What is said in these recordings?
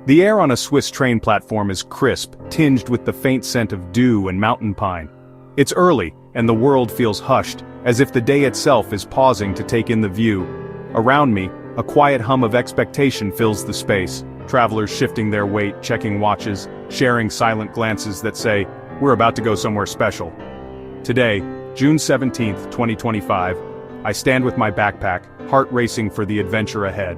The air on a Swiss train platform is crisp, tinged with the faint scent of dew and mountain pine. It's early, and the world feels hushed, as if the day itself is pausing to take in the view. Around me, a quiet hum of expectation fills the space, travelers shifting their weight, checking watches, sharing silent glances that say, "We're about to go somewhere special." Today, June 17th, 2025, I stand with my backpack, heart racing for the adventure ahead.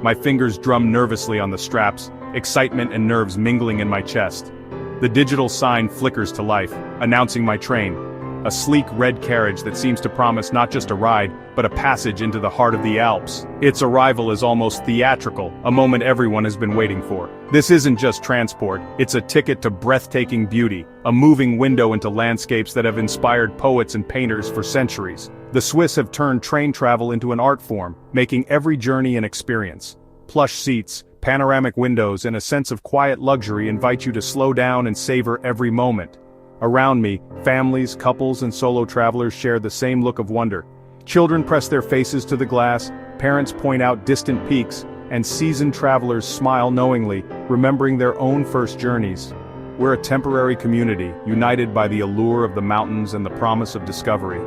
My fingers drum nervously on the straps, excitement and nerves mingling in my chest. The digital sign flickers to life, announcing my train. A sleek red carriage that seems to promise not just a ride, but a passage into the heart of the Alps. Its arrival is almost theatrical, a moment everyone has been waiting for. This isn't just transport, it's a ticket to breathtaking beauty, a moving window into landscapes that have inspired poets and painters for centuries. The Swiss have turned train travel into an art form, making every journey an experience. Plush seats, panoramic windows, and a sense of quiet luxury invite you to slow down and savor every moment. Around me, families, couples, and solo travelers share the same look of wonder. Children press their faces to the glass, parents point out distant peaks, and seasoned travelers smile knowingly, remembering their own first journeys. We're a temporary community, united by the allure of the mountains and the promise of discovery.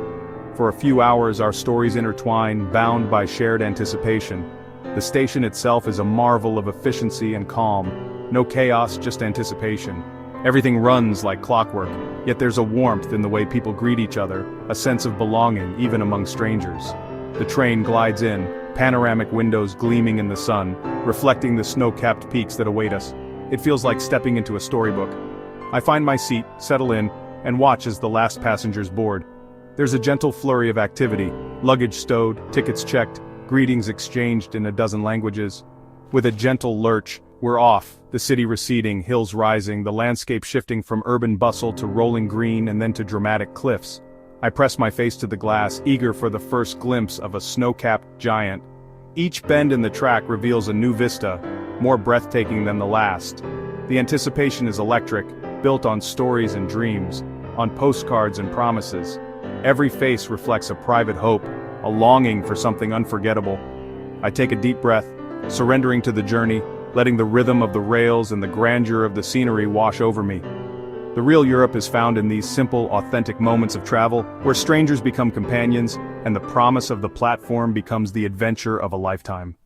For a few hours, our stories intertwine, bound by shared anticipation. The station itself is a marvel of efficiency and calm. No chaos, just anticipation. Everything runs like clockwork, yet there's a warmth in the way people greet each other, a sense of belonging even among strangers. The train glides in, panoramic windows gleaming in the sun, reflecting the snow-capped peaks that await us. It feels like stepping into a storybook. I find my seat, settle in, and watch as the last passengers board. There's a gentle flurry of activity, luggage stowed, tickets checked, greetings exchanged in a dozen languages. With a gentle lurch, we're off, the city receding, hills rising, the landscape shifting from urban bustle to rolling green and then to dramatic cliffs. I press my face to the glass, eager for the first glimpse of a snow-capped giant. Each bend in the track reveals a new vista, more breathtaking than the last. The anticipation is electric, built on stories and dreams, on postcards and promises. Every face reflects a private hope, a longing for something unforgettable. I take a deep breath, surrendering to the journey, letting the rhythm of the rails and the grandeur of the scenery wash over me. The real Europe is found in these simple, authentic moments of travel, where strangers become companions, and the promise of the platform becomes the adventure of a lifetime.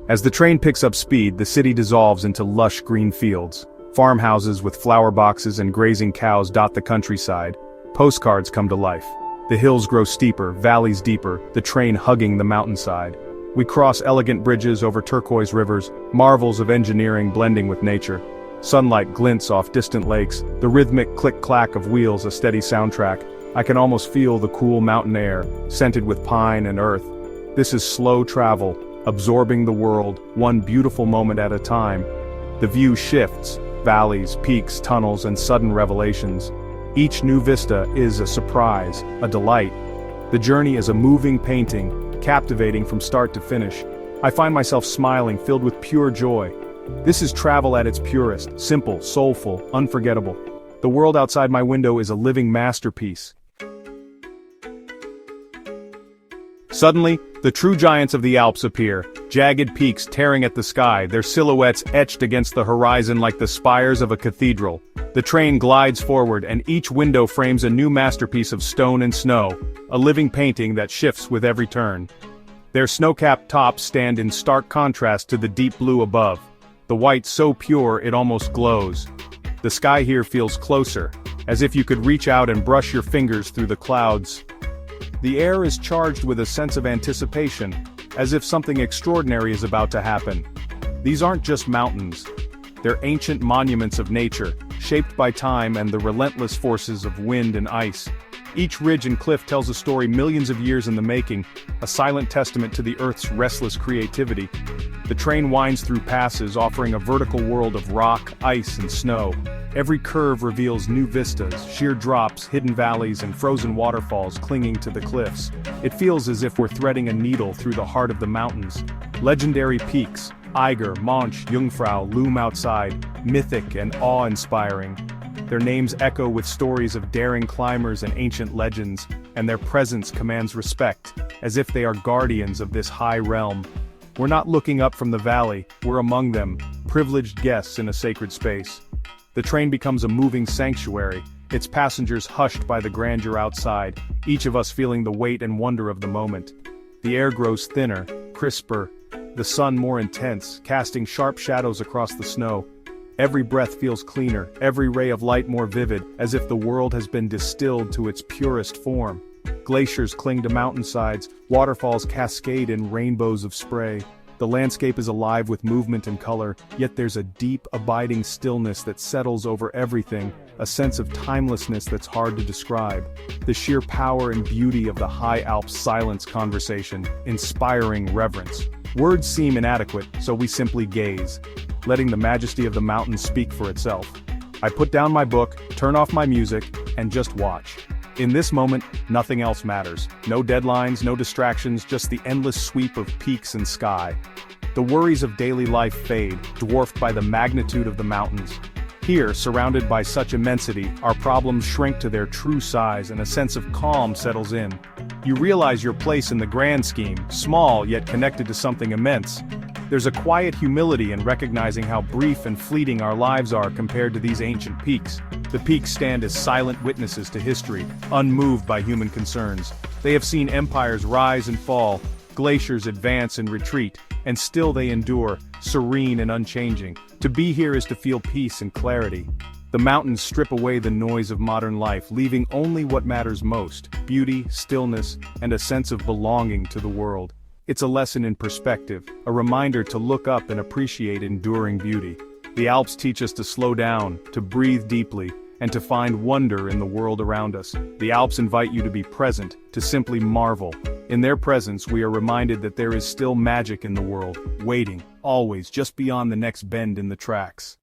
As the train picks up speed, the city dissolves into lush green fields. Farmhouses with flower boxes and grazing cows dot the countryside. Postcards come to life. The hills grow steeper, valleys deeper, the train hugging the mountainside. We cross elegant bridges over turquoise rivers, marvels of engineering blending with nature. Sunlight glints off distant lakes, the rhythmic click-clack of wheels a steady soundtrack. I can almost feel the cool mountain air, scented with pine and earth. This is slow travel, absorbing the world, one beautiful moment at a time. The view shifts, valleys, peaks, tunnels, and sudden revelations. Each new vista is a surprise, a delight. The journey is a moving painting, captivating from start to finish. I find myself smiling, filled with pure joy. This is travel at its purest, simple, soulful, unforgettable. The world outside my window is a living masterpiece. Suddenly, the true giants of the Alps appear, jagged peaks tearing at the sky, their silhouettes etched against the horizon like the spires of a cathedral. The train glides forward, and each window frames a new masterpiece of stone and snow, a living painting that shifts with every turn. Their snow-capped tops stand in stark contrast to the deep blue above, the white so pure it almost glows. The sky here feels closer, as if you could reach out and brush your fingers through the clouds. The air is charged with a sense of anticipation, as if something extraordinary is about to happen. These aren't just mountains. They're ancient monuments of nature, shaped by time and the relentless forces of wind and ice. Each ridge and cliff tells a story millions of years in the making, a silent testament to the Earth's restless creativity. The train winds through passes, offering a vertical world of rock, ice, and snow. Every curve reveals new vistas, sheer drops, hidden valleys, and frozen waterfalls clinging to the cliffs. It feels as if we're threading a needle through the heart of the mountains. Legendary peaks, Eiger, Monch, Jungfrau, loom outside, mythic and awe-inspiring. Their names echo with stories of daring climbers and ancient legends, and their presence commands respect, as if they are guardians of this high realm. We're not looking up from the valley, we're among them, privileged guests in a sacred space. The train becomes a moving sanctuary, its passengers hushed by the grandeur outside, each of us feeling the weight and wonder of the moment. The air grows thinner, crisper, the sun more intense, casting sharp shadows across the snow. Every breath feels cleaner, every ray of light more vivid, as if the world has been distilled to its purest form. Glaciers cling to mountainsides, waterfalls cascade in rainbows of spray. The landscape is alive with movement and color, yet there's a deep, abiding stillness that settles over everything, a sense of timelessness that's hard to describe. The sheer power and beauty of the high Alps silence conversation, inspiring reverence. Words seem inadequate, so we simply gaze, letting the majesty of the mountains speak for itself. I put down my book, turn off my music, and just watch. In this moment, nothing else matters. No deadlines, no distractions, just the endless sweep of peaks and sky. The worries of daily life fade, dwarfed by the magnitude of the mountains. Here, surrounded by such immensity, our problems shrink to their true size and a sense of calm settles in. You realize your place in the grand scheme, small yet connected to something immense. There's a quiet humility in recognizing how brief and fleeting our lives are compared to these ancient peaks. The peaks stand as silent witnesses to history, unmoved by human concerns. They have seen empires rise and fall, glaciers advance and retreat, and still they endure, serene and unchanging. To be here is to feel peace and clarity. The mountains strip away the noise of modern life, leaving only what matters most: beauty, stillness, and a sense of belonging to the world. It's a lesson in perspective, a reminder to look up and appreciate enduring beauty. The Alps teach us to slow down, to breathe deeply, and to find wonder in the world around us. The Alps invite you to be present, to simply marvel. In their presence, we are reminded that there is still magic in the world, waiting, always, just beyond the next bend in the tracks.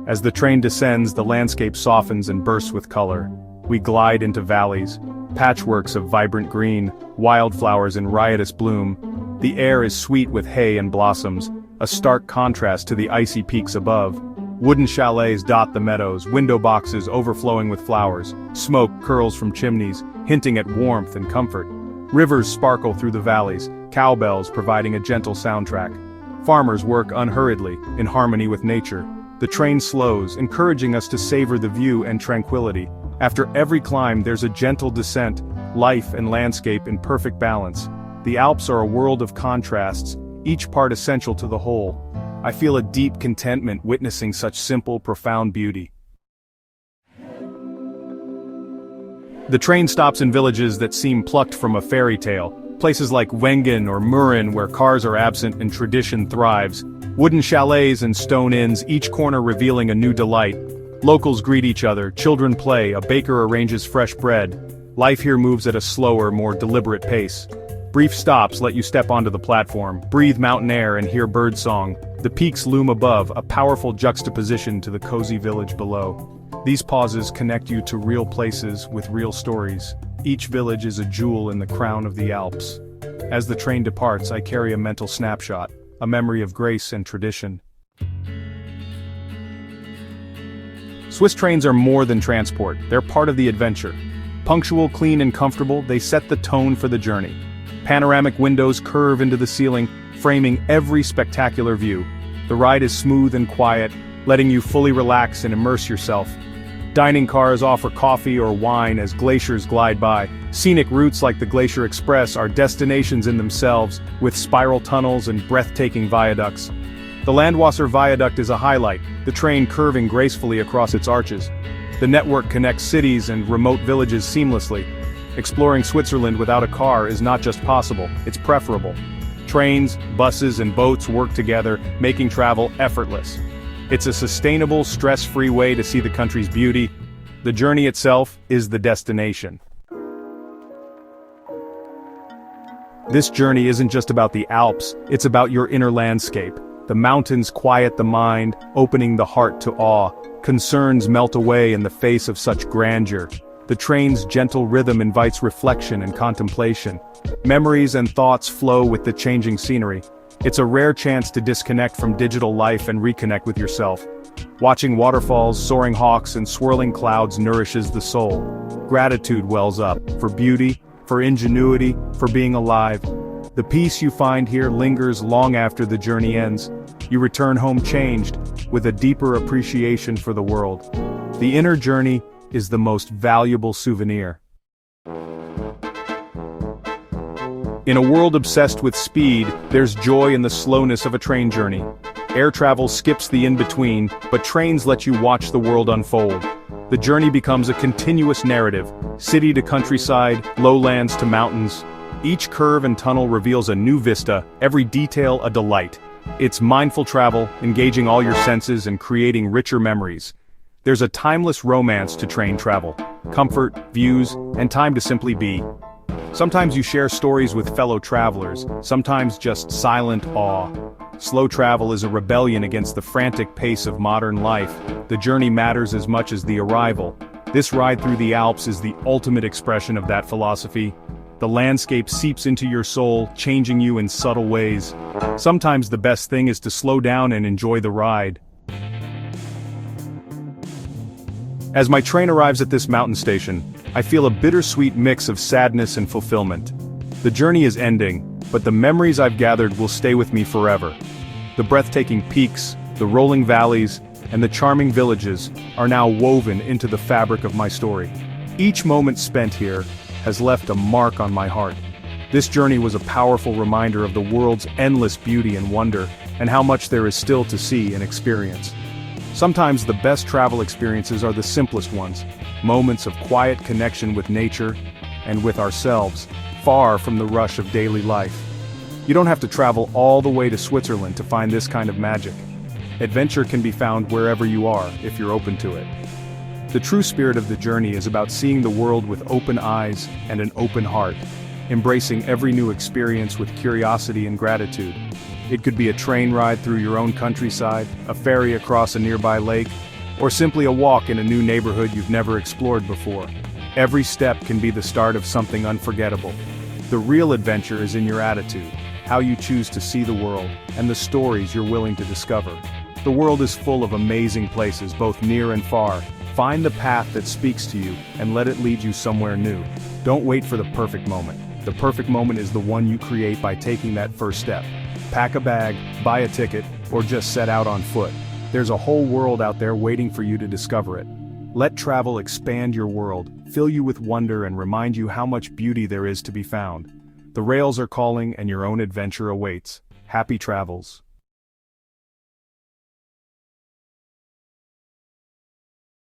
As the train descends, the landscape softens and bursts with color. We glide into valleys, patchworks of vibrant green, wildflowers in riotous bloom. The air is sweet with hay and blossoms, a stark contrast to the icy peaks above. Wooden chalets dot the meadows, window boxes overflowing with flowers. Smoke curls from chimneys, hinting at warmth and comfort. Rivers sparkle through the valleys, cowbells providing a gentle soundtrack. Farmers work unhurriedly, in harmony with nature. The train slows, encouraging us to savor the view and tranquility. After every climb there's a gentle descent, life and landscape in perfect balance. The Alps are a world of contrasts, each part essential to the whole. I feel a deep contentment witnessing such simple, profound beauty. The train stops in villages that seem plucked from a fairy tale, places like Wengen or Mürren where cars are absent and tradition thrives. Wooden chalets and stone inns, each corner revealing a new delight. Locals greet each other, children play, a baker arranges fresh bread. Life here moves at a slower, more deliberate pace. Brief stops let you step onto the platform, breathe mountain air and hear birdsong. The peaks loom above, a powerful juxtaposition to the cozy village below. These pauses connect you to real places with real stories. Each village is a jewel in the crown of the Alps. As the train departs, I carry a mental snapshot, a memory of grace and tradition. Swiss trains are more than transport, they're part of the adventure. Punctual, clean and comfortable, they set the tone for the journey. Panoramic windows curve into the ceiling, framing every spectacular view. The ride is smooth and quiet, letting you fully relax and immerse yourself. Dining cars offer coffee or wine as glaciers glide by. Scenic routes like the Glacier Express are destinations in themselves, with spiral tunnels and breathtaking viaducts. The Landwasser Viaduct is a highlight, the train curving gracefully across its arches. The network connects cities and remote villages seamlessly. Exploring Switzerland without a car is not just possible, it's preferable. Trains, buses and boats work together, making travel effortless. It's a sustainable, stress-free way to see the country's beauty. The journey itself is the destination. This journey isn't just about the Alps, it's about your inner landscape. The mountains quiet the mind, opening the heart to awe. Concerns melt away in the face of such grandeur. The train's gentle rhythm invites reflection and contemplation. Memories and thoughts flow with the changing scenery. It's a rare chance to disconnect from digital life and reconnect with yourself. Watching waterfalls, soaring hawks, and swirling clouds nourishes the soul. Gratitude wells up, for beauty, for ingenuity, for being alive. The peace you find here lingers long after the journey ends. You return home changed, with a deeper appreciation for the world. The inner journey is the most valuable souvenir. In a world obsessed with speed, there's joy in the slowness of a train journey. Air travel skips the in-between, but trains let you watch the world unfold. The journey becomes a continuous narrative, city to countryside, lowlands to mountains. Each curve and tunnel reveals a new vista, every detail a delight. It's mindful travel, engaging all your senses and creating richer memories. There's a timeless romance to train travel. Comfort, views, and time to simply be. Sometimes you share stories with fellow travelers, sometimes just silent awe. Slow travel is a rebellion against the frantic pace of modern life. The journey matters as much as the arrival. This ride through the Alps is the ultimate expression of that philosophy. The landscape seeps into your soul, changing you in subtle ways. Sometimes the best thing is to slow down and enjoy the ride. As my train arrives at this mountain station, I feel a bittersweet mix of sadness and fulfillment. The journey is ending, but the memories I've gathered will stay with me forever. The breathtaking peaks, the rolling valleys, and the charming villages are now woven into the fabric of my story. Each moment spent here has left a mark on my heart. This journey was a powerful reminder of the world's endless beauty and wonder, and how much there is still to see and experience. Sometimes the best travel experiences are the simplest ones, moments of quiet connection with nature and with ourselves, far from the rush of daily life. You don't have to travel all the way to Switzerland to find this kind of magic. Adventure can be found wherever you are, if you're open to it. The true spirit of the journey is about seeing the world with open eyes and an open heart, embracing every new experience with curiosity and gratitude. It could be a train ride through your own countryside, a ferry across a nearby lake, or simply a walk in a new neighborhood you've never explored before. Every step can be the start of something unforgettable. The real adventure is in your attitude, how you choose to see the world, and the stories you're willing to discover. The world is full of amazing places, both near and far. Find the path that speaks to you, and let it lead you somewhere new. Don't wait for the perfect moment. The perfect moment is the one you create by taking that first step. Pack a bag, buy a ticket, or just set out on foot. There's a whole world out there waiting for you to discover it. Let travel expand your world, fill you with wonder, and remind you how much beauty there is to be found. The rails are calling and your own adventure awaits. Happy travels.